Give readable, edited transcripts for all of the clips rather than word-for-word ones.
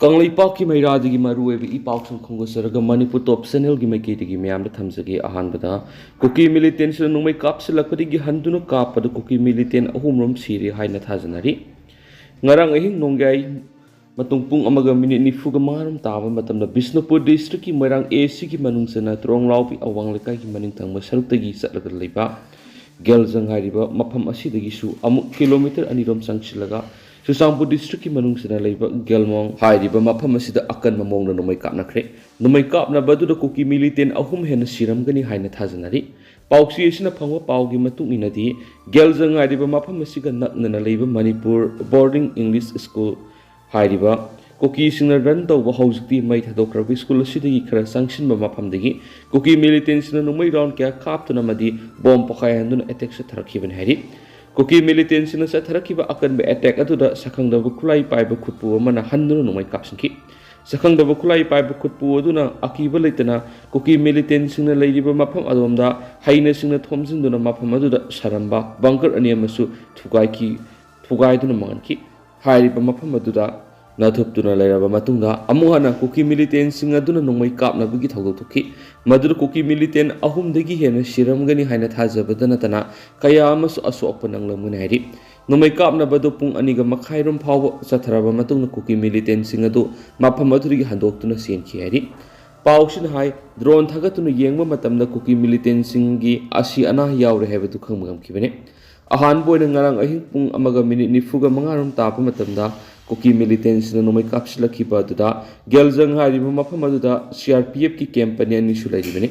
ꯀꯪꯂꯩꯄꯥꯛꯀꯤ ꯃꯩꯔꯥꯗꯒꯤ ꯃꯔꯨꯑꯣꯏꯕ ꯏꯄꯥꯎꯁꯤꯡ ꯈꯣꯡꯒꯠꯆꯔꯒ ꯃꯅꯤꯄꯨꯔ ꯇꯣꯞ ꯆꯦꯅꯦꯜꯒꯤ ꯃꯥꯏꯀꯩꯗꯒꯤ ꯃꯌꯥꯝꯗ ꯊꯝꯖꯒꯦ ꯑꯍꯥꯟꯕꯗ ꯀꯨꯀꯤ ꯃꯤꯂꯤꯇꯦꯟꯁꯤꯅ ꯅꯣꯡꯃꯩ ꯀꯥꯞꯁꯤꯜꯂꯛꯄꯗꯒꯤ ꯍꯟꯗꯨꯅ ꯀꯥꯞꯄꯗ ꯀꯨꯀꯤ ꯃꯤꯂꯤꯇꯦꯟ ꯑꯍꯨꯝꯔꯣꯝ ꯁꯤꯔꯦ ꯍꯥꯏꯅ ꯊꯥꯖꯅꯔꯤ ꯉꯔꯥꯡ ꯑꯍꯤꯡ ꯅꯣꯡꯌꯥꯏ ꯃꯇꯨꯡ ꯄꯨꯡ 1:45 ꯇꯥꯕ ꯃꯇꯝꯗ ꯕꯤꯁꯅꯨꯄꯨꯔ ꯗꯤꯁꯇ꯭ꯔꯤꯛꯀꯤ ꯃꯣꯏꯔꯥꯡ ꯑꯦꯁꯤꯒꯤ ꯃꯅꯨꯡꯆꯟꯅ ꯇ꯭ꯔꯣꯡꯂꯥꯎꯕꯤ ꯑꯋꯥꯡ ꯂꯩꯀꯥꯏꯒꯤ ꯃꯅꯤꯡꯊꯪꯕ ꯁꯔꯨꯛꯇꯒꯤ ꯆꯠꯂꯒ ꯂꯩꯕ ꯒꯦꯜꯖꯪ ꯍꯥꯏꯔꯤꯕ ꯃꯐꯝ ꯑꯁꯤꯗꯒꯤꯁꯨ ꯑꯃꯨꯛ ꯀꯤꯂꯣꯃꯤꯇꯔ 2 ꯆꯪꯁꯤꯜꯂꯒ ꯆꯨꯔꯆꯥꯟꯄꯨꯔ ꯗꯤꯁꯇ꯭ꯔꯤꯛꯀꯤ ꯃꯅꯨꯡꯁꯤꯗ ꯂꯩꯕ ꯒꯦꯜꯃꯣꯡ ꯍꯥꯏꯔꯤꯕ ꯃꯐꯝ ꯑꯁꯤꯗ ꯑꯀꯟꯕ ꯃꯑꯣꯡꯗ ꯅꯣꯡꯃꯩ ꯀꯥꯞꯅꯈ꯭ꯔꯦ ꯅꯣꯡꯃꯩ ꯀꯥꯞꯅꯕꯗꯨꯗ ꯀꯨꯀꯤ ꯃꯤꯂꯤꯇꯦꯟ 3 ꯍꯦꯟꯅ ꯁꯤꯔꯝꯒꯅꯤ ꯍꯥꯏꯅ ꯊꯥꯖꯅꯔꯤ ꯄꯥꯎꯆꯦ ꯑꯁꯤꯅ ꯐꯪꯕ ꯄꯥꯎꯒꯤ ꯃꯇꯨꯡ ꯏꯟꯅꯗꯤ ꯒꯦꯜꯖꯪ ꯍꯥꯏꯔꯤꯕ ꯃꯐꯝ ꯑꯁꯤꯒ ꯅꯛꯅꯅ ꯂꯩꯕ ꯃꯅꯤꯄꯨꯔ ꯕꯣꯔꯗꯤꯡ ꯏꯪꯂꯤꯁ ꯁ꯭ꯀꯨꯜ ꯍꯥꯏꯔꯤꯕ ꯀꯨꯀꯤꯁꯤꯡꯅ ꯔꯟ ꯇꯧꯕ ꯍꯧꯖꯤꯛꯇꯤ ꯃꯩ ꯊꯥꯗꯣꯛꯈ꯭ꯔꯕ ꯁ꯭ꯀꯨꯜ ꯑꯁꯤꯗꯒꯤ ꯈꯔ ꯆꯪꯁꯤꯟꯕ ꯃꯐꯝꯗꯒꯤ ꯀꯨꯀꯤ ꯃꯤꯂꯤꯇꯦꯟꯁꯤꯅ ꯅꯣꯡꯃꯩ ꯔꯥꯎꯟ ꯀꯌꯥ ꯀꯥꯞꯇꯨꯅ ꯑꯃꯗꯤ ꯕꯣꯝ ꯄꯣꯈꯥꯏꯍꯟꯗꯨꯅ ꯑꯦꯇꯦꯛ ꯆꯠꯊꯔꯛꯈꯤꯕꯅꯤ ꯍꯥꯏꯔꯤ ꯀꯨꯀꯤ ꯃꯤꯂꯤꯇꯦꯟꯁꯤꯅ ꯆꯠꯊꯔꯛꯈꯤꯕ ꯑꯀꯟꯕ ꯑꯦꯇꯦꯛ ꯑꯗꯨꯗ ꯁꯛꯈꯪꯗꯕ ꯈꯨꯠꯂꯥꯏ ꯄꯥꯏꯕ ꯈꯨꯠꯄꯨ ꯑꯃꯅ ꯍꯟꯗꯨꯅ ꯅꯣꯡꯃꯩ ꯀꯥꯞꯁꯤꯟꯈꯤ ꯁꯛꯈꯪꯗꯕ ꯈꯨꯠꯂꯥꯏ ꯄꯥꯏꯕ ꯈꯨꯠꯄꯨ ꯑꯗꯨꯅ ꯑꯀꯤꯕ ꯂꯩꯇꯅ ꯀꯨꯀꯤ ꯃꯤꯂꯤꯇꯦꯟꯁꯤꯡꯅ ꯂꯩꯔꯤꯕ ꯃꯐꯝ ꯑꯗꯣꯝꯗ ꯍꯩꯅꯁꯤꯡꯅ ꯊꯣꯝꯖꯤꯟꯗꯨꯅ ꯃꯐꯝ ꯑꯗꯨꯗ ꯁꯥꯔꯝꯕ ꯕꯪꯀꯔ 2 ꯑꯃꯁꯨ ꯊꯨꯒꯥꯏꯗꯨꯅ ꯃꯥꯡꯍꯟꯈꯤ ꯍꯥꯏꯔꯤꯕ ꯃꯐꯝ ꯑꯗꯨꯗ ꯅꯥꯊꯨꯞꯇꯨꯅ ꯂꯩꯔꯕ ꯃꯇꯨꯡꯗ ꯑꯃꯨꯛ ꯍꯟꯅ ꯀꯨꯀꯤ ꯃꯤꯂꯤꯇꯦꯟꯁꯤꯡ ꯑꯗꯨꯅ ꯅꯣꯡꯃꯩ ꯀꯥꯞꯅꯕꯒꯤ ꯊꯧꯗꯣꯛ ꯊꯣꯛꯈꯤ ꯃꯗꯨꯗ ꯀꯨꯀꯤ ꯃꯤꯂꯤꯇꯦꯟ 3 ꯍꯦꯟꯅ ꯁꯤꯔꯝꯒꯅꯤ ꯍꯥꯏꯅ ꯊꯥꯖꯕꯗ ꯅꯠꯇꯅ ꯀꯌꯥ ꯑꯃꯁꯨ ꯑꯁꯣꯛꯄ ꯅꯪꯂꯝꯒꯅꯤ ꯍꯥꯏꯔꯤ ꯅꯣꯡꯃꯩ ꯀꯥꯞꯅꯕꯗꯨ ꯄꯨꯡ 2.5 ꯐꯥꯎꯕ ꯆꯠꯊꯔꯕ ꯃꯇꯨꯡꯗ ꯀꯨꯀꯤ ꯃꯤꯂꯤꯇꯦꯟꯁꯤꯡ ꯑꯗꯨ ꯃꯐꯝ ꯑꯗꯨꯗꯒꯤ ꯍꯟꯗꯣꯛꯇꯨꯅ ꯆꯦꯟꯈꯤ ꯍꯥꯏꯔꯤ ꯄꯥꯎꯁꯤꯅ ꯍꯥꯏ ꯗ꯭ꯔꯣꯟ ꯊꯥꯒꯠꯇꯨꯅ ꯌꯦꯡꯕ ꯃꯇꯝꯗ ꯀꯨꯀꯤ ꯃꯤꯂꯤꯇꯦꯟꯁꯤꯡꯒꯤ ꯑꯁꯤ ꯑꯅꯥ ꯌꯥꯎꯔꯦ ꯍꯥꯏꯕꯗꯨ ꯈꯪꯕ ꯉꯝꯈꯤꯕꯅꯤ ꯑꯍꯥꯟꯕ ꯑꯣꯏꯅ ꯉꯔꯥꯡ ꯑꯍꯤꯡ ꯄꯨꯡ 1:45 ꯇꯥꯕ ꯃꯇꯝꯗ ꯀꯨꯀꯤ ꯃꯤꯂꯤꯇꯦꯟꯁꯤꯅ ꯅꯣꯡꯃꯩ ꯀꯥꯞꯁꯤꯜꯂꯛꯈꯤꯕ ꯑꯗꯨꯗ ꯒꯦꯜꯖꯪ ꯍꯥꯏꯔꯤꯕ ꯃꯐꯝ ꯑꯗꯨꯗ CRPFꯀꯤ ꯀꯦꯝꯄꯅꯤ 2ꯁꯨ ꯂꯩꯔꯤꯕꯅꯤ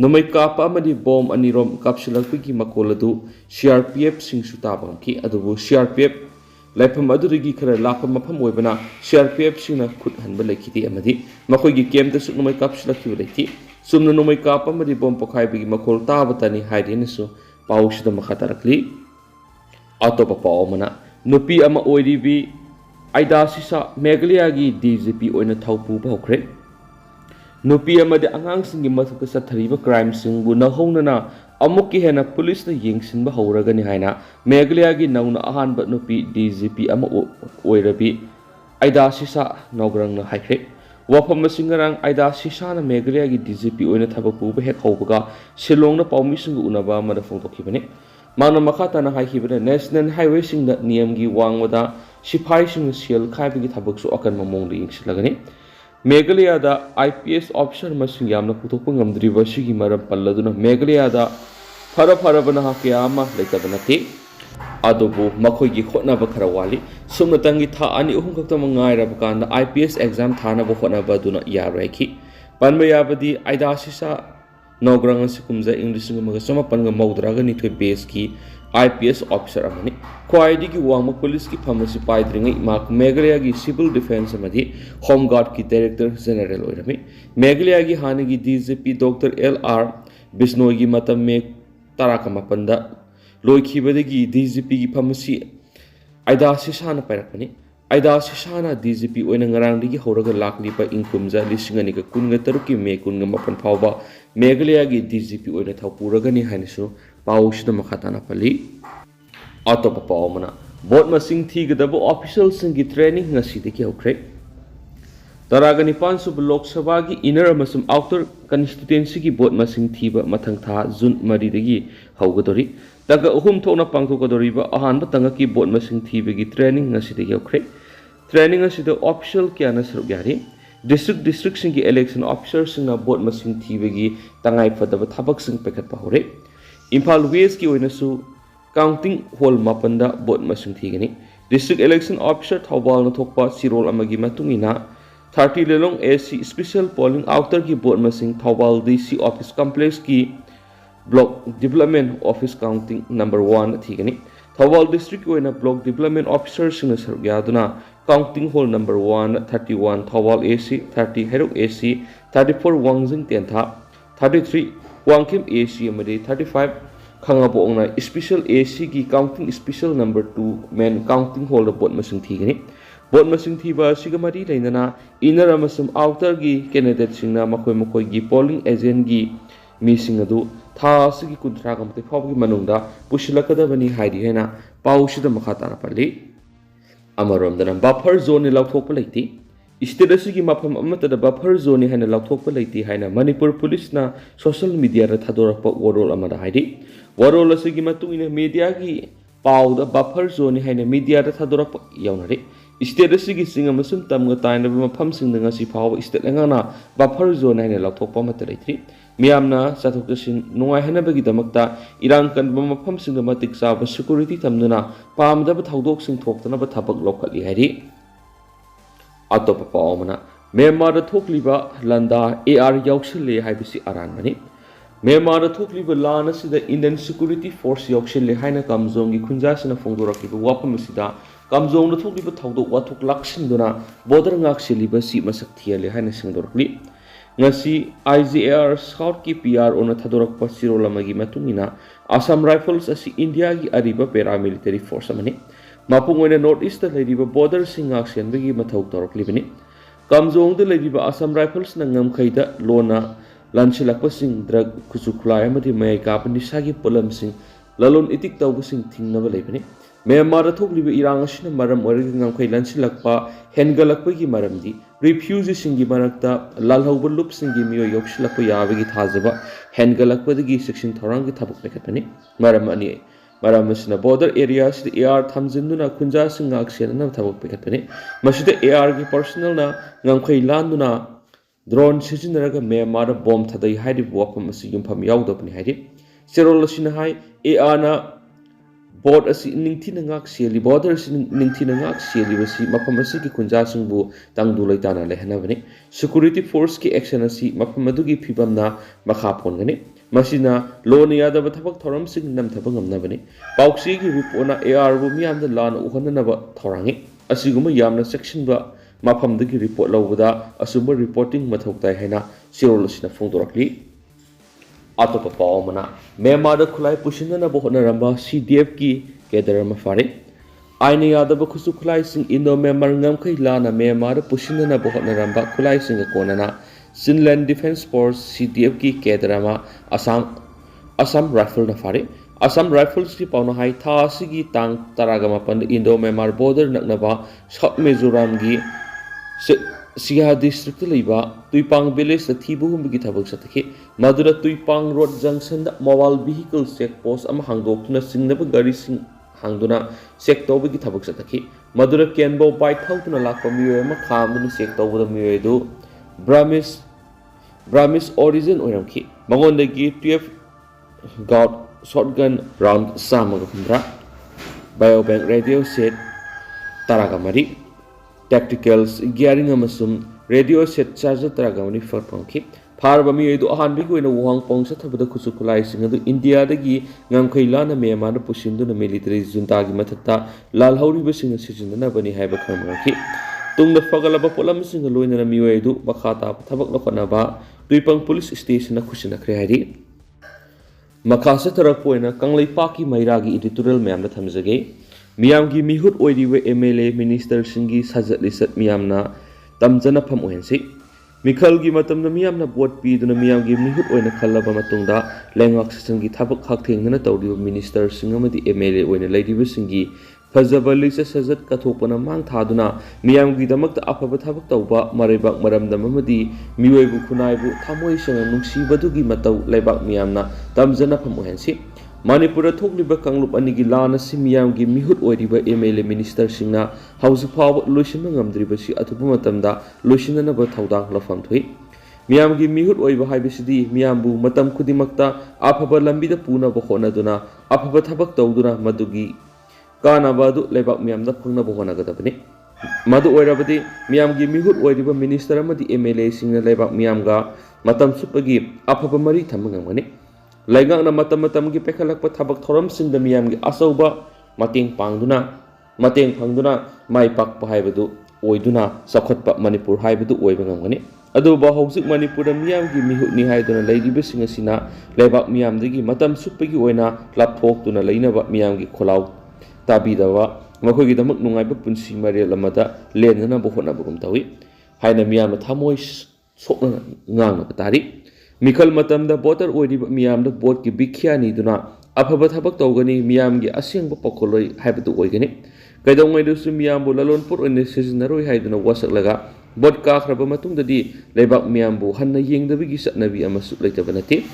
ꯅꯣꯡꯃꯩ ꯀꯥꯞꯄ ꯑꯃꯗꯤ ꯕꯣꯝ 2ꯔꯣꯝ ꯀꯥꯞꯁꯤꯜꯂꯛꯄꯒꯤ ꯃꯈꯣꯜ ꯑꯗꯨ CRPFꯁꯤꯡꯁꯨ ꯇꯥꯕ ꯉꯝꯈꯤ ꯑꯗꯨꯕꯨ CRPF ꯂꯩꯐꯝ ꯑꯗꯨꯗꯒꯤ ꯈꯔ ꯂꯥꯞꯄ ꯃꯐꯝ ꯑꯣꯏꯕꯅ CRPFꯁꯤꯡꯅ ꯈꯨꯠ ꯍꯟꯕ ꯂꯩꯈꯤꯗꯦ ꯑꯃꯗꯤ ꯃꯈꯣꯏꯒꯤ ꯀꯦꯝꯞꯇꯁꯨ ꯅꯣꯡꯃꯩ ꯀꯥꯞꯁꯤꯜꯂꯛꯈꯤꯕ ꯂꯩꯈꯤ ꯆꯨꯝꯅ ꯅꯣꯡꯃꯩ ꯀꯥꯞꯄ ꯑꯃꯗꯤ ꯕꯣꯝ ꯄꯣꯈꯥꯏꯕꯒꯤ ꯃꯈꯣꯜ ꯇꯥꯕꯇꯅꯤ ꯍꯥꯏꯔꯦꯅꯁꯨ ꯄꯥꯎꯁꯤꯗ ꯃꯈꯥ ꯇꯥꯔꯛꯂꯤ ꯑꯇꯣꯞꯄ ꯄꯥꯎ ꯑꯃꯅ ꯅꯨꯄꯤ ꯑꯃ ꯑꯣꯏꯔꯤꯕꯤ ꯑꯥꯏꯗꯥꯁꯤꯁꯥ ꯃꯦꯘꯥꯂꯌꯥꯒꯤ DGP ꯑꯣꯏꯅ ꯊꯧ ꯄꯨꯕ ꯍꯧꯈ꯭ꯔꯦ ꯅꯨꯄꯤ ꯑꯃꯗꯤ ꯑꯉꯥꯡꯁꯤꯡꯒꯤ ꯃꯊꯛꯇ ꯆꯠꯊꯔꯤꯕ ꯀ꯭ꯔꯥꯏꯝꯁꯤꯡꯕꯨ ꯅꯧꯍꯧꯅꯅ ꯑꯃꯨꯛꯀ ꯍꯦꯟꯅ ꯄꯨꯂꯤꯁꯅ ꯌꯦꯡꯁꯤꯟꯕ ꯍꯧꯔꯒꯅꯤ ꯍꯥꯏꯅ ꯃꯦꯘꯥꯂꯌꯥꯒꯤ ꯅꯧꯅ ꯑꯍꯥꯟꯕ ꯅꯨꯄꯤ DGP ꯑꯃ ꯑꯣꯏꯔꯕꯤ ꯑꯥꯏꯗꯥꯁꯤꯁꯥ ꯅꯧꯒ꯭ꯔꯪꯅ ꯍꯥꯏꯈ꯭ꯔꯦ ꯋꯥꯐꯝ ꯑꯁꯤ ꯉꯔꯥꯡ ꯑꯥꯏꯗꯥꯁꯤꯁꯥꯅ ꯃꯦꯘꯥꯂꯌꯥꯒꯤ DGP ꯑꯣꯏꯅ ꯊꯕꯛ ꯄꯨꯕ ꯍꯦꯛ ꯍꯧꯕꯒ ꯁꯤꯂꯣꯡꯗ ꯄꯥꯎꯃꯤꯁꯤꯡꯒ ꯎꯅꯕ ꯑꯃꯗ ꯐꯣꯡꯗꯣꯛꯈꯤꯕꯅꯤ ꯃꯥꯅ ꯃꯈꯥ ꯇꯥꯅ ꯍꯥꯏꯈꯤꯕꯗ ꯅꯦꯁꯅꯦꯜ ꯍꯥꯏꯋꯦꯁꯤꯡꯗ ꯅꯤꯌꯝꯒꯤ ꯋꯥꯡꯃꯗ ꯁꯤꯐꯥꯏꯁꯤꯡꯅ ꯁꯦꯜ ꯈꯥꯏꯕꯒꯤ ꯊꯕꯛꯁꯨ ꯑꯀꯟꯕ ꯃꯑꯣꯡꯗ ꯌꯦꯡꯁꯤꯜꯂꯒꯅꯤ ꯃꯦꯘꯥꯂꯌꯥꯗ IPS ꯑꯣꯐꯤꯁꯥꯔ ꯃꯁꯤꯡ ꯌꯥꯝꯅ ꯄꯨꯊꯣꯛꯄ ꯉꯝꯗ꯭ꯔꯤꯕ ꯑꯁꯤꯒꯤ ꯃꯔꯝ ꯄꯜꯂꯗꯨꯅ ꯃꯦꯘꯥꯂꯌꯥꯗ ꯐꯔꯕ ꯅꯍꯥ ꯀꯌꯥ ꯑꯃ ꯂꯩꯇꯕ ꯅꯠꯇꯦ ꯑꯗꯨꯕꯨ ꯃꯈꯣꯏꯒꯤ ꯍꯣꯠꯅꯕ ꯈꯔ ꯋꯥꯠꯂꯤ ꯁꯨꯞꯅꯇꯪꯒꯤ ꯊꯥ 2-3 ꯈꯛꯇꯃꯛ ꯉꯥꯏꯔꯕ ꯀꯥꯟꯗ IPS ꯑꯦꯛꯖꯥꯝ ꯊꯥꯅꯕ ꯍꯣꯠꯅꯕ ꯑꯗꯨꯅ ꯌꯥꯔꯣꯏ ꯍꯥꯏꯈꯤ ꯄꯟꯕ ꯌꯥꯕꯗꯤ ꯑꯥꯏꯗꯥꯁꯤꯁꯥ ꯅꯧꯒ꯭ꯔꯪ ꯑꯁꯤ ꯀꯨꯝꯖꯥ ꯏꯪ 1992 ꯕꯦꯁꯀꯤ IPS ꯑꯣꯐꯤꯁꯥꯔ ꯑꯃꯅꯤ ꯈ꯭ꯋꯥꯏꯗꯒꯤ ꯋꯥꯡꯕ ꯄꯨꯂꯤꯁꯀꯤ ꯐꯝ ꯑꯁꯤ ꯄꯥꯏꯗ꯭ꯔꯤꯉꯩ ꯃꯍꯥꯛ ꯃꯦꯘꯥꯂꯌꯥꯒꯤ ꯁꯤꯚꯤꯜ ꯗꯤꯐꯦꯟꯁ ꯑꯃꯗꯤ ꯍꯣꯝ ꯒꯥꯔꯗꯀꯤ ꯗꯥꯏꯔꯦꯛꯇꯔ ꯖꯦꯅꯔꯦꯜ ꯑꯣꯏꯔꯝꯃꯤ ꯃꯦꯘꯥꯂꯌꯥꯒꯤ ꯍꯥꯟꯅꯒꯤ DGP ꯗꯣꯛꯇꯔ LR ꯕꯤꯁꯅꯣꯏꯒꯤ ꯃꯇꯝ ꯃꯦ 18 ꯂꯣꯏꯈꯤꯕꯗꯒꯤ DGPꯒꯤ ꯐꯝ ꯑꯁꯤ ꯑꯥꯏꯗꯥꯁꯤꯁꯥꯅ ꯄꯥꯏꯔꯛꯄꯅꯤ ꯑꯥꯏꯗꯥꯁꯤꯁꯥꯅ DGP ꯑꯣꯏꯅ ꯉꯔꯥꯡꯗꯒꯤ ꯍꯧꯔꯒ ꯂꯥꯛꯂꯤꯕ ꯏꯪ ꯀꯨꯝꯖꯥ 2013 ꯃꯦ 18 ꯐꯥꯎꯕ ꯃꯦꯘꯥꯂꯌꯥꯒꯤ DGP ꯑꯣꯏꯅ ꯊꯧ ꯄꯨꯔꯒꯅꯤ ꯍꯥꯏꯅꯁꯨ ꯄꯥꯎꯁꯤꯗ ꯃꯈꯥ ꯇꯥꯅ ꯄꯜꯂꯤ ꯑꯇꯣꯞꯄ ꯄꯥꯎ ꯑꯃꯅ ꯚꯣꯠ ꯃꯁꯤꯡ ꯊꯤꯒꯗꯕ ꯑꯣꯐꯤꯁꯤꯌꯦꯜꯁꯤꯡꯒꯤ ट्रेनिंग ꯉꯁꯤꯗꯒꯤ ꯍꯧꯈ꯭ꯔꯦ 19 ꯁꯨꯕ ꯂꯣꯛ ꯁꯚꯥꯒꯤ ꯏꯅꯔ ꯑꯃꯁꯨꯡ ꯑꯥꯎꯇꯔ ꯀꯟꯁꯇꯤꯇꯨꯌꯦꯟꯁꯤꯒꯤ ꯚꯣꯠ ꯃꯁꯤꯡ ꯊꯤꯕ ꯃꯊꯪ ꯊꯥ ꯖꯨꯟ 3 ꯍꯧꯒꯗꯧꯔꯤ ꯇꯥꯡꯀꯛ 3 ꯊꯣꯛꯅ ꯄꯥꯡꯊꯣꯛꯀꯗꯧꯔꯤꯕ ꯑꯍꯥꯟꯕ ꯇꯥꯡꯀꯛꯀꯤ ꯚꯣꯠ ꯃꯁꯤꯡ ꯊꯤꯕꯒꯤ ट्रेनिंगꯉꯁꯤꯗꯒꯤ ꯍꯧꯈ꯭ꯔꯦ ट्रेनिंग ꯑꯁꯤꯗ ꯑꯣꯐꯤꯁꯤꯌꯦꯜ ꯀꯌꯥꯅ ꯁꯔꯨꯛ ꯌꯥꯔꯤ ꯗꯤꯁꯇ꯭ꯔꯤꯛꯁꯤꯡꯒꯤ ꯏꯂꯦꯛꯁꯟ ꯑꯣꯐꯤꯁꯥꯔꯁꯤꯡꯅ ꯚꯣꯠ ꯃꯁꯤꯡ ꯊꯤꯕꯒꯤ ꯇꯉꯥꯏꯐꯗꯕ ꯊꯕꯛꯁꯤꯡ ꯄꯥꯏꯈꯠꯄ ꯍꯧꯔꯦ ꯏꯝꯐꯥꯜ ꯋꯦꯁꯀꯤ ꯑꯣꯏꯅꯁꯨ काउंटिंग हॉल 7 बोट मसिंग थीगनी डिस्ट्रिक्ट इलेक्शन ऑफिसर थौबाल थोकपा सिरोल अमगी मतुंगिना 30 Lilong AC special polling outer की बोट मसिंग थौबाल डीसी ऑफिस कॉम्प्लेक्स की block development office counting number 1 थीगनी थौबाल डिस्ट्रिक्ट की ब्लॉक डेवलपमेंट ऑफिसर सिंह सरुक यादुना counting hall number 1 31 Thoubal AC 30 Heirok AC 34 Wangjing Tentha 33 वांकिम एसी अमदी 35 खंगापोंगना स्पेशल एसी की counting special number 2 main counting hall vote मसिंग थीगनी बोट मसिंग थीबा सिगमरी लेना इनर अमसुम आउटर की कैंडिडेट सिंगना मखोय मखोय की पोलिंग एजेंट की मीसिंग अदु था सिगी कुंत्रा गमते फावगी मनुंगदा पुशिलकदबनी हाइदि हेना पाउसिदा मखा तारा पल्ली अमरोमदना बफर जोन लौथोप लेति स्टेट असगी मफम अमतदा बफर जोन है लौथोप लेते हैं मणिपुर पुलिस सोशल मीडिया थादोरप वरोल हाई वरोल असगी मीडिया की पाद बफर जोन है मीडिया थादोरप यौनरे स्टेट असगी चिंग तमग ताइनब मफम फाव स्टेट अंगना बफर जोन है लौथोप लेत्री मियामना चथोक चसिन नुंगाइहनबगीदमक्ता इरांग कनब मफम मतिक चाब सिक्योरिटी थमदुना पामदब थौदोकसिंग थोक्तनब थबक लौखली हैरी अतोप पावमना म्यांमार थोकलिबा लंदा AR यौसले हाइबसी अरानबनी म्यांमार थोकलिबा लान असिदा इंडियन सिक्योरिटी फोर्स यौसले हाइना कमजोंगी खुंजासिना फोंदोरकिबा वाफम असिदा कमजोंग थोकलिबा थौदोक वाथोक लाक्सिंदुना बोर्डर ngakselibा si masak thiale haina singdorkli ngasi IGR South ki PR ona thadorakpa sirolamagi matungina Assam Rifles asi India gi ariba paramilitary force amani mapung oina North East da leriba border singak senbagi mathau toroklibani kamjong da leriba Assam Rifles na ngamkhaida lona lanchilakpa sing drug kuchuklai amadi mai kapani sagi polam sing lalon itik tawba sing thingnaba leibani Myanmar थोकलिबा इरांग असिना मरम ओरग ngamkhai lanchilakpa hengalakpa gi maramdi refugee singi marakta lalhauba lup singi miyo yokshilakpa yabagi thajaba hengalakpa dagi section thorang gi thabuk lekatani maram ani maram asina border areas the AR thamjinduna khunja singa aksena thabuk lekatani masida AR gi personnel na ngamkhai landuna drone sijinaraga Myanmar bomb thadai haidi wapam asi yumpham yaudapani haidi serol asina hai AR na board असी निंगथि नंगाक सेली border असी निंगथि नंगाक सेली बसी मफम असी की खुंजा सिंगबु तंगदु लैताना लेहनाबनी security force की action असी मफम अदुगी फिबमना मखा फोनगनी मसिना लोन यादब थबक थोरम सिंग नम थबक ngमनाबनी पाउक्सी की रिपोर्टना AR बु मियामदा लान उहननब थोरांगी असिगुम यामना सेक्शन बा मफम दगी रिपोर्ट लौबदा असुम रिपोर्टिंग मथौताय हैना सिरोलसिना फोंदोरकली अतोप पावमना म्यांमार खुलाई पुशिनना होनरंबा CDF की केदर मफारे आईने यादब खुसु खुलाई सिंह इंडो म्यांमार ngमखै लाना म्यांमार पुशिनना होनरंबा खुलाई सिंह कोनना सिनलैंड डिफेंस फोर्स CDF की केदरमा असम राइफल नफारे असम राइफल्स की पावना हाई था सिगी तांग तरागमापन इंडो म्यांमार बॉर्डर नकनबा साउथ मिजोरम की सिया डिस्ट्रिक्ट लेबा तुइपांग विलेज थीबुगुमबगी थबक सतखे मदुरा Tuipang road junction mobile vehicle check post अमा हांगदोक्तुना सिंगनब गाड़ी सिंग हांगदुना चेक तौबगी थबक सतखे मदुरा केनबो बाइक थाउतुना लाकपा मियोय अमा खामदुना चेक तौबदा मियोयदु ब्रामिस ओरिजिन ओरमखि मंगोंदगी 12 गॉड शॉटगन राउंड सामगा हुंद्रा बायो बैंक रेडियो सेट तरागमरी tacticals gearing amasum radio set charger taragawni farpangki farba mi edu ahan bi koina wang pongsa thabada khusu khulai sing adu India dagi ngamkhai lana Myanmar pusinduna military junta gi mathakta lal hauri ba sing sijindana bani haiba khamaki tungda fagalaba polam sing loina mi edu bakhata thabak lokana ba tuipang police station na khusina khre hari makhasa tarak poina kanglai paki mairagi editorial myam na thamjage मियाम की मिहुत ओइदिवे MLA minister सिंगी सजत लिसत मियामना तमजना फम ओहेंसी मिखल की मतमना मियामना vote पीदुना मियाम की मिहुत ओइना खल्लबा मतुंगदा लेंगाक system की थबक खाक थेंगना तौदिबा minister सिंग अमदि MLA ओइना लैदिबा सिंगी फजबा लिसा सजत कथोपना मांग थादुना मियाम की दमकता अफबा थबक तौबा मरेबाक मरमदम अमदि मियोइबु खुनाइबु थामोइ संग नुंसीबदुगी मतौ लेबाक मियामना तमजना फम ओहेंसी मणिपुर थोकलिबा कांगलुप अनिगी लाना सिमियाम की मिहुत ओइरिबा MLA मिनिस्टर सिंगना हाउस फाव लोइसिन ngamdribasi अथुपा मतमदा लोइसिननबा थौदांग लफम थोइ मियाम की मिहुत ओइबा हाइबसिदी मियामबु मतम खुदिमक्ता अफबा लंबिदा पुनबा होनदुना अफबा थबक तौदुना मदुगी कानाबादु लेबाक मियामदा फंगनबा होनगदबनि मदु ओइराबदि मियाम की मिहुत ओइरिबा मिनिस्टर अमदि MLA सिंगना लेबाक मियामगा मतम सुपगी अफबा मरि थमंगमनि लैगांगना मतम मतम की पेखलकपा थबक थोरम सिंगदा मियाम की असौबा मतेंग फंगदुना माइ पाकपा हाइबदु ओइदुना सखतपा मणिपुर हाइबदु ओइबा ngमगनि अदुबा हौजिक मणिपुर मियाम की मिहुतनि हाइदुना लैदिबा सिंग सिना लेबाक मियामदगी मतम सुपगी ओइना लापथोक्तुना लैनबा मियाम की खोलाव ताबिदबा मखोगी दमक नुंगाइबा पुंसी मरेल अमदा लेनना बहोनबगुम तवि हाइना मियामना थामोइ सोकना ngang तारि मिखल मतमदा बोटर ओइरिबा मियामदा बोट की बिखियानी दुना अफबा थबक तौगनी मियाम की असेंबा पकोलोय हाइबदु ओइगनी कैदोंगैदुसु मियामबु ललोनपुर ओइने सिजनरोय हाइदुना वसकलगा ꯕꯣꯠ ꯀꯥꯈ꯭ꯔꯕ ꯃꯇꯨꯡꯗꯗꯤ ꯂꯩꯕꯥꯛ ꯃꯤꯌꯥꯝꯕꯨ ꯍꯟꯅ ꯌꯦꯡꯗꯕꯒꯤ ꯆꯠꯅꯕꯤ ꯑꯃꯁꯨ ꯂꯩꯇꯕ ꯅꯠꯇꯦ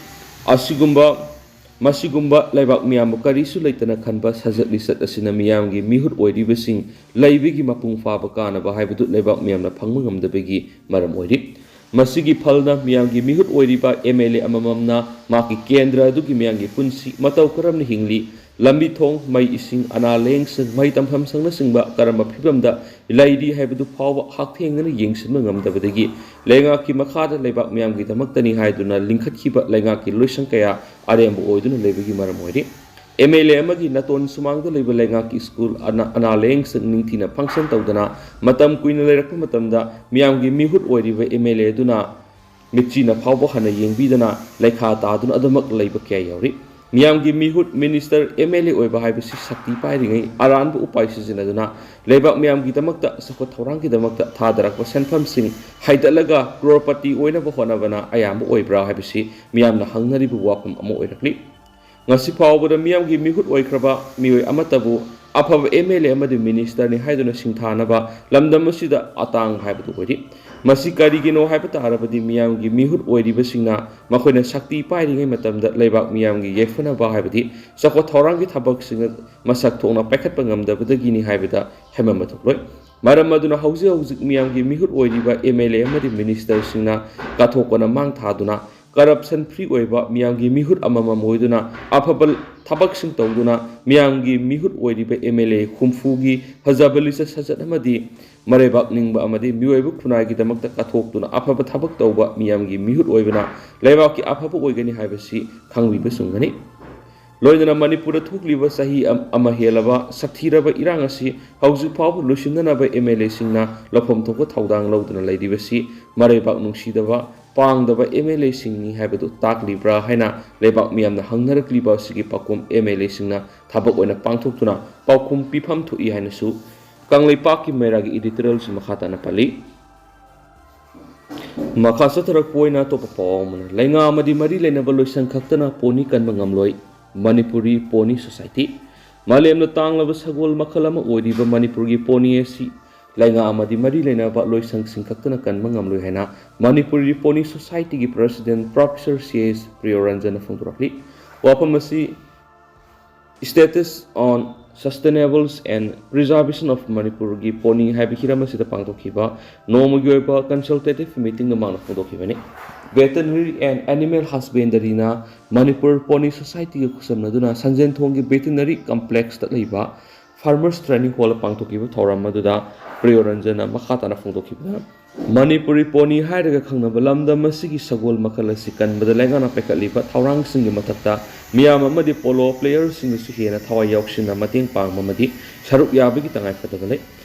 ꯃꯁꯤꯒꯨꯝꯕ ꯂꯩꯕꯥꯛ ꯃꯤꯌꯥꯝꯕꯨ ꯀꯔꯤꯁꯨ ꯂꯩꯇꯅ ꯈꯟꯕ ꯁꯥꯖꯠ ꯂꯤꯆꯠ ꯑꯁꯤꯅ ꯃꯤꯌꯥꯝꯒꯤ ꯃꯤꯍꯨꯠ ꯑꯣꯏꯔꯤꯕꯁꯤꯡ ꯂꯩꯕꯒꯤ ꯃꯄꯨꯡ ꯐꯥꯕ ꯀꯥꯟꯅꯕ ꯍꯥꯏꯕꯗꯨ ꯂꯩꯕꯥꯛ ꯃꯤꯌꯥꯝꯅ ꯐꯪꯕ ꯉꯝꯗꯕꯒꯤ ꯃꯔꯝ ꯑꯣꯏꯔꯤ ꯃꯁꯤꯒꯤ ꯐꯜꯅ ꯃꯤꯌꯥꯝꯒꯤ ꯃꯤꯍꯨꯠ ꯑꯣꯏꯔꯤꯕ MLA ꯑꯃꯃꯝꯅ ꯃꯍꯥꯛꯀꯤ ꯀꯦꯟꯗ꯭ꯔ ꯑꯗꯨꯒꯤ ꯃꯤꯌꯥꯝꯒꯤ ꯄꯨꯟꯁꯤ ꯃꯇꯧ ꯀꯔꯝꯅ ꯍꯤꯡꯂꯤ ꯂꯝꯕꯤ ꯊꯣꯡ ꯃꯩ ꯏꯁꯤꯡ ꯑꯅꯥ ꯂꯥꯌꯦꯡꯁꯪ ꯃꯍꯩ ꯇꯝꯐꯝ ꯁꯪꯅꯆꯤꯡꯕ ꯀꯔꯝꯕ ꯐꯤꯕꯝꯗ ꯂꯩꯔꯤ ꯍꯥꯏꯕꯗꯨ ꯐꯥꯎꯕ ꯍꯛꯊꯦꯡꯅꯅ ꯌꯦꯡꯁꯤꯟꯕ ꯉꯝꯗꯕꯗꯒꯤ ꯂꯩꯉꯥꯛꯀꯤ ꯃꯈꯥꯗ ꯂꯩꯕꯥꯛ ꯃꯤꯌꯥꯝꯒꯤꯗꯃꯛꯇꯅꯤ ꯍꯥꯏꯗꯨꯅ ꯂꯤꯡꯈꯠꯈꯤꯕ ꯂꯩꯉꯥꯛꯀꯤ ꯂꯣꯏꯁꯪ ꯀꯌꯥ ꯑꯔꯦꯝꯕ ꯑꯣꯏꯗꯨꯅ ꯂꯩꯕꯒꯤ ꯃꯔꯝ ꯑꯣꯏꯔꯤ MLA ꯑꯃꯒꯤ ꯅꯥꯇꯣꯟ ꯁꯨꯃꯥꯡꯗ ꯂꯩꯕ ꯂꯩꯉꯥꯛꯀꯤ ꯁ꯭ꯀꯨꯜ ꯑꯅꯥ ꯂꯥꯌꯦꯡꯁꯪ ꯅꯤꯡꯊꯤꯅ ꯐꯪꯁꯟ ꯇꯧꯗꯅ ꯃꯇꯝ ꯀꯨꯏꯅ ꯂꯩꯔꯛꯄ ꯃꯇꯝꯗ ꯃꯤꯌꯥꯝꯒꯤ ꯃꯤꯍꯨꯠ ꯑꯣꯏꯔꯤꯕ MLA ꯑꯗꯨꯅ ꯃꯤꯠꯆꯤꯅ ꯐꯥꯎꯕ ꯍꯟꯅ ꯌꯦꯡꯕꯤꯗꯅ ꯂꯩꯈꯥ ꯇꯥꯗꯨꯅ ꯑꯗꯨꯃꯛ ꯂꯩꯕ ꯀꯌꯥ ꯌꯥꯎꯔꯤ ꯃꯤꯌꯥꯝꯒꯤ ꯃꯤꯍꯨꯠ ꯃꯤꯅꯤꯁꯇꯔ MLA ꯑꯣꯏꯕ ꯍꯥꯏꯕꯁꯤ ꯁꯛꯇꯤ ꯄꯥꯏꯔꯤꯉꯩ ꯑꯔꯥꯟꯕ ꯎꯄꯥꯏ ꯁꯤꯖꯤꯟꯅꯗꯨꯅ ꯂꯩꯕꯥꯛ ꯃꯤꯌꯥꯝꯒꯤꯗꯃꯛꯇ ꯆꯥꯎꯈꯠ ꯊꯧꯔꯥꯡꯒꯤꯗꯃꯛꯇ ꯊꯥꯗꯔꯛꯄ ꯁꯦꯟꯐꯝꯁꯤꯡ ꯍꯩꯗꯠꯂꯒ ꯀ꯭ꯔꯣꯔꯄꯇꯤ ꯑꯣꯏꯅꯕ ꯍꯣꯠꯅꯕꯅ ꯑꯌꯥꯝꯕ ꯑꯣꯏꯕ꯭ꯔꯥ ꯍꯥꯏꯕꯁꯤ ꯃꯤꯌꯥꯝꯅ ꯍꯪꯅꯔꯤꯕ ꯋꯥꯐꯝ ꯑꯃ ꯑꯣꯏꯔꯛꯂꯤ ꯉꯁꯤ ꯐꯥꯎꯕꯗ ꯃꯤꯌꯥꯝꯒꯤ ꯃꯤꯍꯨꯠ ꯑꯣꯏꯈ꯭ꯔꯕ ꯃꯤꯑꯣꯏ ꯑꯃꯠꯇꯕꯨ ꯑꯐꯕ MLA ꯑꯃꯗꯤ ꯃꯤꯅꯤꯁꯇꯔꯅꯤ ꯍꯥꯏꯗꯨꯅ ꯁꯤꯡꯊꯥꯅꯕ ꯂꯝꯗꯝ ꯑꯁꯤꯗ ꯑꯇꯥꯡꯕ ꯍꯥꯏꯕꯗꯨ ꯑꯣꯏꯔꯤ ꯃꯁꯤ ꯀꯔꯤꯒꯤꯅꯣ ꯍꯥꯏꯕ ꯇꯥꯔꯕꯗꯤ ꯃꯤꯌꯥꯝꯒꯤ ꯃꯤꯍꯨꯠ ꯑꯣꯏꯔꯤꯕꯁꯤꯡꯅ ꯃꯈꯣꯏꯅ ꯁꯛꯇꯤ ꯄꯥꯏꯔꯤꯉꯩ ꯃꯇꯝꯗ ꯂꯩꯕꯥꯛ ꯃꯤꯌꯥꯝꯒꯤ ꯌꯦꯛꯐꯅꯕ ꯍꯥꯏꯕꯗꯤ ꯆꯥꯎꯈꯠ ꯊꯧꯔꯥꯡꯒꯤ ꯊꯕꯛꯁꯤꯡ ꯃꯁꯛ ꯊꯣꯛꯅ ꯄꯥꯏꯈꯠꯄ ꯉꯝꯗꯕꯗꯒꯤꯅꯤ ꯍꯥꯏꯕꯗ ꯍꯦꯃꯟꯕ ꯊꯣꯛꯂꯣꯏ ꯃꯔꯝ ꯑꯗꯨꯅ ꯍꯧꯖꯤꯛ MLA ꯑꯃꯗꯤ ꯃꯤꯅꯤꯁꯇꯔꯁꯤꯡꯅ ꯀꯠꯊꯣꯛꯄꯅ ꯃꯥꯡ ꯊꯥꯗꯨꯅ ꯀꯔꯞꯁꯟ ꯐ꯭ꯔꯤ ꯑꯣꯏꯕ ꯃꯤꯌꯥꯝꯒꯤ ꯃꯤꯍꯨꯠ ꯑꯃꯃꯝ ꯑꯣꯏꯗꯨꯅ ꯑꯐꯕ ꯊꯕꯛꯁꯤꯡ ꯇꯧꯗꯨꯅ ꯃꯤꯌꯥꯝꯒꯤ ꯃꯤꯍꯨꯠ ꯑꯣꯏꯔꯤꯕ MLA ꯍꯨꯝꯐꯨꯒꯤ ꯐꯖꯕ ꯂꯤꯆꯠ ꯁꯥꯖꯠ ꯑꯃꯗꯤ ꯃꯔꯩꯕꯥꯛ ꯅꯤꯡꯕ ꯑꯃꯗꯤ ꯃꯤꯑꯣꯏꯕ ꯈꯨꯟꯅꯥꯏꯒꯤꯗꯃꯛꯇ ꯀꯠꯊꯣꯛꯇꯨꯅ ꯑꯐꯕ ꯊꯕꯛ ꯇꯧꯕ ꯃꯤꯌꯥꯝꯒꯤ ꯃꯤꯍꯨꯠ ꯑꯣꯏꯕꯅ ꯂꯩꯕꯥꯛꯀꯤ ꯑꯐꯕ ꯑꯣꯏꯒꯅꯤ ꯍꯥꯏꯕꯁꯤ ꯈꯪꯕꯤꯕ ꯆꯨꯝꯒꯅꯤ ꯂꯣꯏꯅꯅ ꯃꯅꯤꯄꯨꯔꯗ ꯊꯣꯛꯂꯤꯕ ꯆꯍꯤ ꯑꯃ ꯍꯦꯜꯂꯕ ꯁꯥꯊꯤꯔꯕ ꯏꯔꯥꯡ ꯑꯁꯤ ꯍꯧꯖꯤꯛ ꯐꯥꯎꯕ ꯂꯣꯏꯁꯤꯟꯅꯅꯕ MLAꯁꯤꯡꯅ ꯂꯧꯐꯝ ꯊꯣꯛꯄ ꯊꯧꯗꯥꯡ ꯂꯧꯗꯨꯅ ꯂꯩꯔꯤꯕꯁꯤ ꯃꯔꯩꯕꯥꯛ ꯅꯨꯡꯁꯤꯗꯕ ꯄꯥꯡꯗꯕ MLAꯁꯤꯡꯅꯤ ꯍꯥꯏꯕꯗꯨ ꯇꯥꯛꯂꯤꯕ꯭ꯔꯥ ꯍꯥꯏꯅ ꯂꯩꯕꯥꯛ ꯃꯤꯌꯥꯝꯅ ꯍꯪꯅꯔꯛꯂꯤꯕ ꯑꯁꯤꯒꯤ ꯄꯥꯎꯈꯨꯝ MLAꯁꯤꯡꯅ ꯊꯕꯛ ꯑꯣꯏꯅ ꯄꯥꯡꯊꯣꯛꯇꯨꯅ ꯄꯥꯎꯈꯨꯝ ꯄꯤꯐꯝ ꯊꯣꯛꯏ ꯍꯥꯏꯅꯁꯨ ꯀꯪꯂꯩꯄꯥꯛꯀꯤ ꯃꯩꯔꯥꯒꯤ ꯏꯗꯤꯇꯣꯔꯤꯌꯦꯜꯁꯤ ꯃꯈꯥ ꯇꯥꯅ ꯄꯜꯂꯤ ꯃꯈꯥ ꯆꯠꯊꯔꯛꯄ ꯑꯣꯏꯅ ꯑꯇꯣꯞꯄ ꯄꯥꯎ ꯑꯃꯅ ꯂꯩꯉꯥꯛ ꯑꯃꯗꯤ ꯃꯔꯤ ꯂꯩꯅꯕ ꯂꯣꯏꯁꯪ ꯈꯛꯇꯅ ꯄꯣꯅꯤ ꯀꯟꯕ ꯉꯝꯂꯣꯏ ꯃꯅꯤꯄꯨꯔꯤ ꯄꯣꯅꯤ ꯁꯣꯁꯥꯏꯇꯤ ꯃꯥꯂꯦꯝꯗ ꯇꯥꯡꯂꯕ ꯁꯒꯣꯜ ꯃꯈꯜ ꯑꯃ ꯑꯣꯏꯔꯤꯕ ꯃꯅꯤꯄꯨꯔꯒꯤ ꯄꯣꯅꯤ ꯑꯁꯤ ꯂꯩꯉꯥꯛ ꯑꯃꯗꯤ ꯃꯔꯤ ꯂꯩꯅꯕ ꯂꯣꯏꯁꯪꯁꯤꯡ ꯈꯛꯇꯅ ꯀꯟꯕ ꯉꯝꯂꯣꯏ ꯍꯥꯏꯅ ꯃꯅꯤꯄꯨꯔꯤ ꯄꯣꯅꯤ ꯁꯣꯁꯥꯏꯇꯤꯒꯤ ꯄ꯭ꯔꯦꯁꯤꯗꯦꯟꯠ ꯄ꯭ꯔꯣꯐꯦꯁꯔ C.H. ꯄ꯭ꯔꯤꯌꯣꯔꯟꯖꯟꯅ ꯐꯣꯡꯗꯣꯛꯂꯤ ꯋꯥꯐꯝ ꯑꯁꯤ status on sustainable and preservation of ꯃꯅꯤꯄꯨꯔꯒꯤ ꯄꯣꯅꯤ ꯍꯥꯏꯕ ꯍꯤꯔꯝ ꯑꯁꯤꯗ ꯄꯥꯡꯊꯣꯛꯈꯤꯕ ꯅꯣꯡꯃꯒꯤ ꯑꯣꯏꯕ ꯀꯟꯁꯜꯇꯦꯇꯤꯚ ꯃꯤꯇꯤꯡꯗ ꯃꯥꯅ ꯐꯣꯡꯗꯣꯛꯈꯤꯕꯅꯤ ꯚꯦꯇꯅꯔꯤ ꯑꯦꯟ ꯑꯦꯅꯤꯃꯦꯜ ꯍꯁꯕꯦꯟꯗꯔꯤꯅ ꯃꯅꯤꯄꯨꯔ ꯄꯣꯅꯤ ꯁꯣꯁꯥꯏꯇꯤꯒ ꯈꯨꯠꯁꯝꯅꯗꯨꯅ ꯁꯟꯖꯦꯟꯊꯣꯡꯒꯤ ꯚꯦꯇꯅꯔꯤ ꯀꯝꯄ꯭ꯂꯦꯛꯁꯇ ꯂꯩꯕ ꯐꯥꯔꯃꯔꯁ ꯇ꯭ꯔꯦꯅꯤꯡ ꯍꯣꯜꯗ ꯄꯥꯡꯊꯣꯛꯈꯤꯕ ꯊꯧꯔꯝ ꯑꯗꯨꯗ ꯄ꯭ꯔꯤꯌꯣꯔꯟꯖꯟꯅ ꯃꯈꯥ ꯇꯥꯅ ꯐꯣꯡꯗꯣꯛꯈꯤꯕꯗ ꯃꯅꯤꯄꯨꯔꯤ ꯄꯣꯅꯤ ꯍꯥꯏꯔꯒ ꯈꯪꯅꯕ ꯂꯝꯗꯝ ꯑꯁꯤꯒꯤ ꯁꯒꯣꯜ ꯃꯈꯜ ꯑꯁꯤ ꯀꯟꯕꯗ ꯂꯩꯉꯥꯛꯅ ꯄꯥꯏꯈꯠꯂꯤꯕ ꯊꯧꯔꯥꯡꯁꯤꯡꯒꯤ ꯃꯊꯛꯇ ꯃꯤꯌꯥꯝ ꯑꯃꯗꯤ ꯄꯣꯂꯣ ꯄ꯭ꯂꯦꯌꯔꯁꯤꯡꯅꯁꯨ ꯍꯦꯟꯅ ꯊꯋꯥꯏ ꯌꯥꯎꯁꯤꯟꯅ ꯃꯇꯦꯡ ꯄꯥꯡꯕ ꯑꯃꯗꯤ ꯁꯔꯨꯛ ꯌꯥꯕꯒꯤ ꯇꯉꯥꯏꯐꯗꯕ ꯂꯩ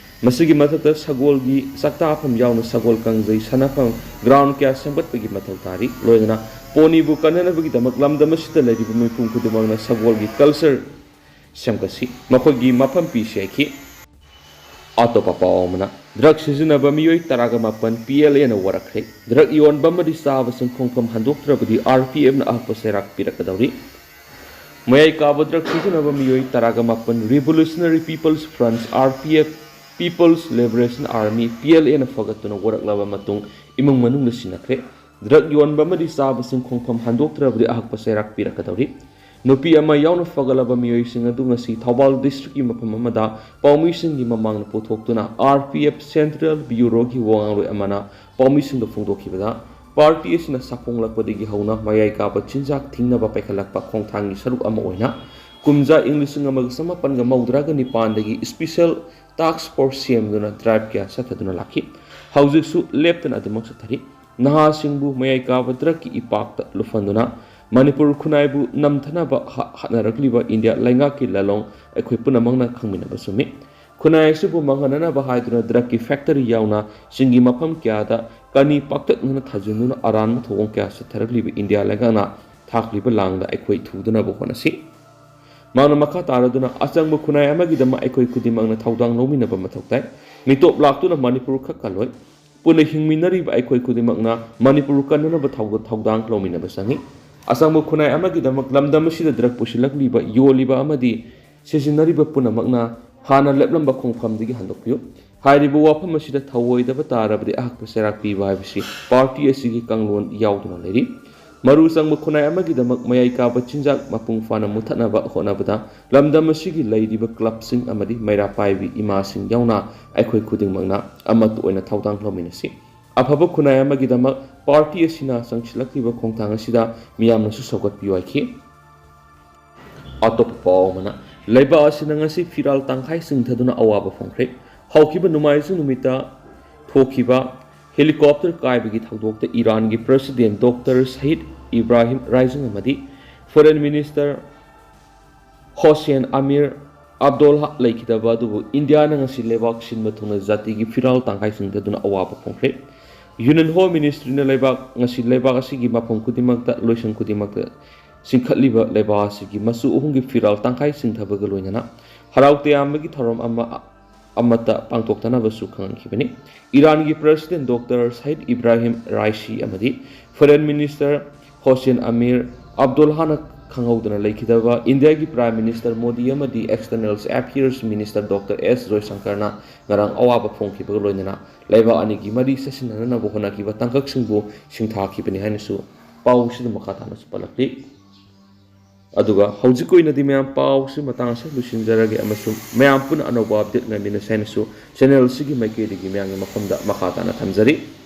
ꯃꯁꯤꯒꯤ ꯃꯊꯛꯇ ꯁꯒꯣꯜꯒꯤ ꯆꯥꯛꯇꯥꯐꯝ ꯌꯥꯎꯅ ꯁꯒꯣꯜ ꯀꯥꯡꯖꯩ ꯁꯥꯟꯅꯐꯝ ꯒ꯭ꯔꯥꯎꯟ ꯀꯌꯥ ꯁꯦꯝꯒꯠꯄꯒꯤ ꯃꯊꯧ ꯇꯥꯔꯤ ꯂꯣꯏꯅꯅ ꯄꯣꯅꯤꯕꯨ ꯀꯟꯅꯅꯕꯒꯤꯗꯃꯛ ꯂꯝꯗꯝ ꯑꯁꯤꯗ ꯂꯩꯔꯤꯕ ꯃꯤꯄꯨꯝ ꯈꯨꯗꯤꯡꯃꯛꯅ ꯁꯒꯣꯜꯒꯤ ꯀꯜꯆꯔ ꯁꯦꯝꯒꯠꯁꯤ ꯃꯈꯣꯏꯒꯤ ꯃꯐꯝ ꯄꯤꯁꯤ ꯍꯥꯏꯈꯤ ꯑꯇꯣꯞꯄ ꯄꯥꯎ ꯑꯃꯅ ꯗ꯭ꯔꯒ ꯁꯤꯖꯤꯟꯅꯕ ꯃꯤꯑꯣꯏ 18 PLAꯅ ꯋꯥꯔꯛꯈ꯭ꯔꯦ ꯗ꯭ꯔꯒ ꯌꯣꯟꯕ ꯑꯃꯗꯤ ꯆꯥꯕꯁꯤꯡ ꯈꯣꯡꯐꯝ ꯍꯟꯗꯣꯛꯇ꯭ꯔꯕꯗꯤ RPFꯅ ꯑꯍꯛꯄ ꯆꯩꯔꯥꯛ ꯄꯤꯔꯛꯀꯗꯧꯔꯤ ꯃꯌꯥꯏ ꯀꯥꯕ ꯗ꯭ꯔꯒ ꯁꯤꯖꯤꯟꯅꯕ ꯃꯤꯑꯣꯏ 18 revolutionary people's front RPF people's liberation army PLAꯅ ꯐꯒꯠꯇꯨꯅ ꯋꯥꯔꯛꯂꯕ ꯃꯇꯨꯡ ꯏꯃꯨꯡ ꯃꯅꯨꯡꯗ ꯁꯤꯟꯅꯈ꯭ꯔꯦ ꯗ꯭ꯔꯒ ꯌꯣꯟꯕ ꯑꯃꯗꯤ ꯆꯥꯕꯁꯤꯡ ꯈꯣꯡꯐꯝ ꯍꯟꯗꯣꯛꯇ꯭ꯔꯕꯗꯤ ꯑꯍꯛꯄ ꯆꯩꯔꯥꯛ ꯄꯤꯔꯛꯀꯗꯧꯔꯤ ꯅꯨꯄꯤ ꯑꯃ ꯌꯥꯎꯅ ꯐꯒꯠꯂꯕ ꯃꯤꯑꯣꯏꯁꯤꯡ ꯑꯗꯨ ꯉꯁꯤ ꯊꯧꯕꯥꯜ ꯗꯤꯁꯇ꯭ꯔꯤꯛꯀꯤ ꯃꯐꯝ ꯑꯃꯗ ꯄꯥꯎꯃꯤꯁꯤꯡꯒꯤ ꯃꯃꯥꯡꯗ ꯄꯨꯊꯣꯛꯇꯨꯅ RPF ꯁꯦꯟꯇ꯭ꯔꯦꯜ ꯕ꯭ꯌꯨꯔꯣꯒꯤ ꯋꯥꯉꯥꯡꯂꯣꯏ ꯑꯃꯅ ꯄꯥꯎꯃꯤꯁꯤꯡꯗ ꯐꯣꯡꯗꯣꯛꯈꯤꯕꯗ ꯄꯥꯔꯇꯤ ꯑꯁꯤꯅ ꯁꯥꯐꯣꯡꯂꯛꯄꯗꯒꯤ ꯍꯧꯅ ꯃꯌꯥꯏ ꯀꯥꯕ ꯆꯤꯟꯖꯥꯛ ꯊꯤꯡꯅꯕ ꯄꯥꯏꯈꯠꯂꯛꯄ ꯈꯣꯡꯊꯥꯡꯒꯤ ꯁꯔꯨꯛ ꯑꯃ ꯑꯣꯏꯅ ꯀꯨꯝꯖꯥ ꯏꯪ 1999ꯒꯤ ꯁ꯭ꯄꯤꯁꯦꯜ ꯇꯥꯛꯁ ꯐꯣꯔꯁ ꯁꯦꯝꯗꯨꯅ ꯗ꯭ꯔꯥꯏꯕ ꯀꯌꯥ ꯆꯠꯊꯗꯨꯅ ꯂꯥꯛꯈꯤ ꯍꯧꯖꯤꯛꯁꯨ ꯂꯦꯞꯇꯅ ꯑꯗꯨꯃꯛ ꯆꯠꯊꯔꯤ ꯅꯍꯥꯁꯤꯡꯕꯨ ꯃꯌꯥꯏ ꯀꯥꯕ ꯗ꯭ꯔꯒꯀꯤ ꯏꯄꯥꯛꯇ ꯂꯨꯞꯍꯟꯗꯨꯅ ꯃꯅꯤꯄꯨꯔ ꯈꯨꯟꯅꯥꯏꯕꯨ ꯅꯝꯊꯅꯕ ꯍꯥꯠꯅꯔꯛꯂꯤꯕ ꯏꯟꯗꯤꯌꯥ ꯂꯩꯉꯥꯛꯀꯤ ꯂꯂꯣꯡ ꯑꯩꯈꯣꯏ ꯄꯨꯝꯅꯃꯛꯅ ꯈꯪꯃꯤꯟꯅꯕ ꯆꯨꯝꯃꯤ ꯈꯨꯟꯅꯥꯏ ꯑꯁꯤꯕꯨ ꯃꯥꯡꯍꯟꯅꯅꯕ ꯍꯥꯏꯗꯨꯅ ꯗ꯭ꯔꯒꯀꯤ ꯐꯦꯛꯇꯔꯤ ꯌꯥꯎꯅ ꯆꯤꯡꯒꯤ ꯃꯐꯝ ꯀꯌꯥꯗ ꯀꯅꯤ ꯄꯥꯛꯇꯛꯅꯅ ꯊꯥꯖꯤꯟꯗꯨꯅ ꯑꯔꯥꯟꯕ ꯊꯧꯑꯣꯡ ꯀꯌꯥ ꯆꯠꯊꯔꯛꯂꯤꯕ ꯏꯟꯗꯤꯌꯥ ꯂꯩꯉꯥꯛꯅ ꯊꯥꯛꯂꯤꯕ ꯂꯥꯡꯗ ꯑꯩꯈꯣꯏ ꯊꯨꯗꯅꯕ ꯍꯣꯠꯅꯁꯤ ꯃꯥꯅ ꯃꯈꯥ ꯇꯥꯔꯗꯨꯅ ꯑꯆꯪꯕ ꯈꯨꯟꯅꯥꯏ ꯑꯃꯒꯤꯗꯃꯛ ꯑꯩꯈꯣꯏ ꯈꯨꯗꯤꯡꯃꯛꯅ ꯊꯧꯗꯥꯡ ꯂꯧꯃꯤꯟꯅꯕ ꯃꯊꯧ ꯇꯥꯏ ꯃꯤꯇꯣꯞ ꯂꯥꯛꯇꯨꯅ ꯃꯅꯤꯄꯨꯔ ꯈꯛ ꯀꯜꯂꯣꯏ ꯄꯨꯟꯅ ꯍꯤꯡꯃꯤꯟꯅꯔꯤꯕ ꯑꯩꯈꯣꯏ ꯈꯨꯗꯤꯡꯃꯛꯅ ꯃꯅꯤꯄꯨꯔ ꯀꯟꯅꯅꯕ ꯊꯧꯗꯥꯡ ꯂꯧꯃꯤꯟꯅꯕ ꯆꯪꯏ ꯑꯆꯪꯕ ꯈꯨꯟꯅꯥꯏ ꯑꯃꯒꯤꯗꯃꯛ ꯂꯝꯗꯝ ꯑꯁꯤꯗ ꯗ꯭ꯔꯒ ꯄꯨꯁꯤꯜꯂꯛꯂꯤꯕ ꯌꯣꯜꯂꯤꯕ ꯑꯃꯗꯤ ꯁꯤꯖꯤꯟꯅꯔꯤꯕ ꯄꯨꯝꯅꯃꯛꯅ ꯍꯥꯟꯅ ꯂꯦꯞꯂꯝꯕ ꯈꯣꯡꯐꯝꯗꯒꯤ ꯍꯟꯗꯣꯛꯄꯤꯌꯨ ꯍꯥꯏꯔꯤꯕ ꯋꯥꯐꯝ ꯑꯁꯤꯗ ꯊꯧꯑꯣꯏꯗꯕ ꯇꯥꯔꯕꯗꯤ ꯑꯍꯛꯄ ꯆꯩꯔꯥꯛ ꯄꯤꯕ ꯍꯥꯏꯕꯁꯤ ꯄꯥꯔꯇꯤ ꯑꯁꯤꯒꯤ ꯀꯥꯡꯂꯣꯟ ꯌꯥꯎꯗꯨꯅ ꯂꯩꯔꯤ꯫ ꯃꯔꯨ ꯆꯪꯕ ꯈꯨꯟꯅꯥꯏ ꯑꯃꯒꯤꯗꯃꯛ ꯃꯌꯥꯏ ꯀꯥꯕ ꯆꯤꯟꯖꯥꯛ ꯃꯄꯨꯡ ꯐꯥꯅ ꯃꯨꯠꯊꯠꯅꯕ ꯍꯣꯠꯅꯕꯗ ꯂꯝꯗꯝ ꯑꯁꯤꯒꯤ ꯂꯩꯔꯤꯕ ꯀ꯭ꯂꯕꯁꯤꯡ ꯑꯃꯗꯤ ꯃꯩꯔꯥ ꯄꯥꯏꯕꯤ ꯏꯃꯥꯁꯤꯡ ꯌꯥꯎꯅ ꯑꯩꯈꯣꯏ ꯈꯨꯗꯤꯡꯃꯛꯅ ꯑꯃꯠꯇ ꯑꯣꯏꯅ ꯊꯧꯗꯥꯡ ꯂꯧꯃꯤꯟꯅꯁꯤ꯫ ꯑꯐꯕ ꯈꯨꯟꯅꯥꯏ ꯑꯃꯒꯤꯗꯃꯛ ꯄꯥꯔꯇꯤ ꯑꯁꯤꯅ ꯆꯪꯁꯤꯜꯂꯛꯂꯤꯕ ꯈꯣꯡꯊꯥꯡ ꯑꯁꯤꯗ ꯃꯤꯌꯥꯝꯅꯁꯨ ꯁꯧꯒꯠꯄꯤꯌꯨ ꯍꯥꯏꯈꯤ꯫ ꯑꯇꯣꯞꯄ ꯄꯥꯎ ꯑꯃꯅ ꯂꯩꯕꯥꯛ ꯑꯁꯤꯅ ꯉꯁꯤ ꯐꯤꯔꯥꯜ ꯇꯪꯈꯥꯏ ꯆꯤꯡꯊꯗꯨꯅ ꯑꯋꯥꯕ ꯐꯣꯡꯈ꯭ꯔꯦ꯫ ꯍꯧꯈꯤꯕ ꯅꯣꯡꯃꯥꯏꯖꯤꯡ ꯅꯨꯃꯤꯠꯇ ꯊꯣꯛꯈꯤꯕ ꯍꯦꯂꯤꯀꯣꯞꯇꯔ ꯀꯥꯏꯕꯒꯤ ꯊꯧꯗꯣꯛꯇ ꯏꯔꯥꯟꯒꯤ ꯄ꯭ꯔꯦꯁꯤꯗꯦꯟꯠ ꯗꯣꯛꯇꯔ ꯁꯍꯤꯗ ꯏꯕ꯭ꯔꯥꯍꯤꯝ ꯔꯥꯏꯖꯤꯡ ꯑꯃꯗꯤ foreign minister Hossein Amir Abdollahian ꯂꯩꯈꯤꯗꯕ ꯑꯗꯨꯕꯨ ꯏꯟꯗꯤꯌꯥꯅ ꯉꯁꯤ ꯂꯩꯕꯥꯛ ꯁꯤꯟꯕ ꯊꯨꯡꯅ ꯖꯥꯇꯤꯒꯤ ꯐꯤꯔꯥꯜ ꯇꯪꯈꯥꯏ ꯆꯤꯡꯊꯗꯨꯅ ꯑꯋꯥꯕ ꯐꯣꯡꯈ꯭ꯔꯦ꯫ ꯌꯨꯅꯤꯌꯟ ꯍꯣꯝ ꯃꯤꯅꯤꯁꯇ꯭ꯔꯤꯅ ꯉꯁꯤ ꯂꯩꯕꯥꯛ ꯑꯁꯤꯒꯤ ꯃꯐꯝ ꯈꯨꯗꯤꯡꯃꯛꯇ ꯂꯣꯏꯁꯪ ꯈꯨꯗꯤꯡꯃꯛꯇ ꯆꯤꯡꯈꯠꯂꯤꯕ ꯂꯩꯕꯥꯛ ꯑꯁꯤꯒꯤ ꯃꯆꯨ ꯑꯍꯨꯝꯒꯤ ꯐꯤꯔꯥꯜ ꯇꯪꯈꯥꯏ ꯆꯤꯡꯊꯕꯒ ꯂꯣꯏꯅꯅ ꯍꯔꯥꯎ ꯇꯌꯥꯝꯕꯒꯤ ꯊꯧꯔꯝ ꯑꯃꯠꯇ ꯄꯥꯡꯊꯣꯛꯇꯅꯕꯁꯨ ꯈꯪꯍꯟꯈꯤꯕꯅꯤ꯫ ꯏꯔꯥꯟꯒꯤ president doctor Seyed Ebrahim Raisi ꯑꯃꯗꯤ ꯐꯣꯔꯦꯟ ꯃꯤꯅꯤꯁꯇꯔ ꯍꯣꯁꯦꯟ ꯑꯃꯤꯔ ꯑꯕꯗꯣꯜꯍꯥꯅ ꯈꯪꯍꯧꯗꯅ ꯂꯩꯈꯤꯗꯕ ꯏꯟꯗꯤꯌꯥꯒꯤ ꯄ꯭ꯔꯥꯏꯝ ꯃꯤꯅꯤꯁꯇꯔ ꯃꯣꯗꯤ ꯑꯃꯗꯤ external affairs minister doctor S ꯖꯣꯏꯁꯪꯀꯔꯅ ꯉꯔꯥꯡ ꯑꯋꯥꯕ ꯐꯣꯡꯈꯤꯕꯒ ꯂꯣꯏꯅꯅ ꯂꯩꯕꯥꯛ ꯑꯅꯤꯒꯤ ꯃꯔꯤ ꯆꯠꯁꯤꯟꯅꯅꯕ ꯍꯣꯠꯅꯈꯤꯕ ꯇꯥꯡꯀꯛꯁꯤꯡꯕꯨ ꯁꯤꯡꯊꯥꯈꯤꯕꯅꯤ ꯍꯥꯏꯅꯁꯨ ꯄꯥꯎꯁꯤꯗ ꯃꯈꯥ ꯇꯥꯅꯁꯨ ꯄꯜꯂꯛꯂꯤ꯫ ꯑꯗꯨꯒ ꯍꯧꯖꯤꯛ ꯑꯣꯏꯅꯗꯤ ꯃꯌꯥꯝ ꯄꯥꯎꯁꯤ ꯃꯇꯥꯡ ꯑꯁꯤ ꯂꯣꯏꯁꯤꯟꯖꯔꯒꯦ ꯑꯃꯁꯨꯡ ꯃꯌꯥꯝ ꯄꯨꯟꯅ ꯑꯅꯧꯕ ꯑꯞꯗꯦꯠ ꯉꯥꯏꯃꯤꯟꯅꯁꯤ ꯍꯥꯏꯅꯁꯨ ꯆꯦꯅꯦꯜ ꯑꯁꯤꯒꯤ ꯃꯥꯏꯀꯩꯗꯒꯤ ꯃꯌꯥꯝꯒꯤ ꯃꯐꯝꯗ ꯃꯈꯥ ꯇꯥꯅ ꯊꯝꯖꯔꯤ꯫